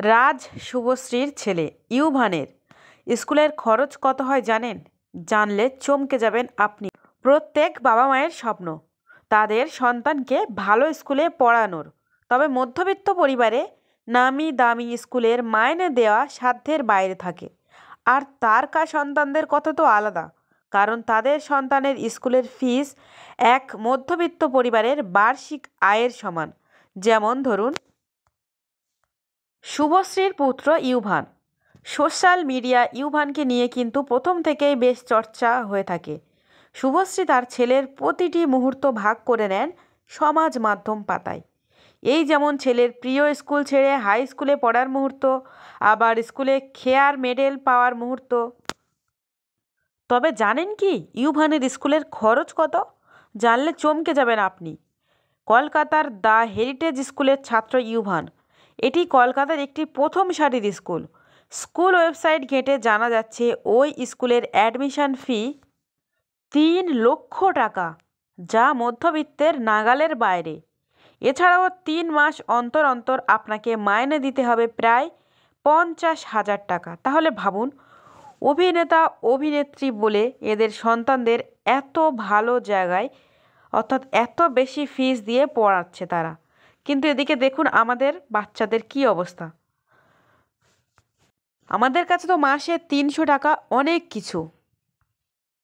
রাজ শুভশ্রীর ছেলে ইউভানের স্কুলের খরচ কত হয় জানেন? জানলে চমকে যাবেন আপনি। প্রত্যেক বাবা মায়ের স্বপ্ন তাদের সন্তানকে ভালো স্কুলে পড়ানোর। তবে মধ্যবিত্ত পরিবারে নামি দামি স্কুলের মাইনে দেওয়া সাধ্যের বাইরে থাকে। আর সন্তানদের কথা তো আলাদা, কারণ তাদের সন্তানের স্কুলের ফিস এক মধ্যবিত্ত পরিবারের বার্ষিক আয়ের সমান। যেমন ধরুন, শুভশ্রীর পুত্র ইউভান। সোশ্যাল মিডিয়া ইউভানকে নিয়ে কিন্তু প্রথম থেকেই বেশ চর্চা হয়ে থাকে। শুভশ্রী তার ছেলের প্রতিটি মুহূর্ত ভাগ করে নেন সমাজ মাধ্যম পাতায়। এই যেমন ছেলের প্রিয় স্কুল ছেড়ে হাই স্কুলে পড়ার মুহূর্ত, আবার স্কুলে খেয়ার মেডেল পাওয়ার মুহূর্ত। তবে জানেন কি ইউভানের স্কুলের খরচ কত? জানলে চমকে যাবেন আপনি। কলকাতার দ্য হেরিটেজ স্কুলের ছাত্র ইউভান। এটি কলকাতার একটি প্রথম সারির স্কুল। স্কুল ওয়েবসাইট ঘেঁটে জানা যাচ্ছে ওই স্কুলের অ্যাডমিশন ফি 3 লক্ষ টাকা, যা মধ্যবিত্তের নাগালের বাইরে। এছাড়াও 3 মাস অন্তর অন্তর আপনাকে মাইনে দিতে হবে প্রায় 50,000 টাকা। তাহলে ভাবুন, অভিনেতা অভিনেত্রী বলে এদের সন্তানদের এত ভালো জায়গায়, অর্থাৎ এত বেশি ফিস দিয়ে পড়াচ্ছে তারা। কিন্তু এদিকে দেখুন আমাদের বাচ্চাদের কি অবস্থা। আমাদের কাছে তো মাসে 300 টাকা অনেক কিছু।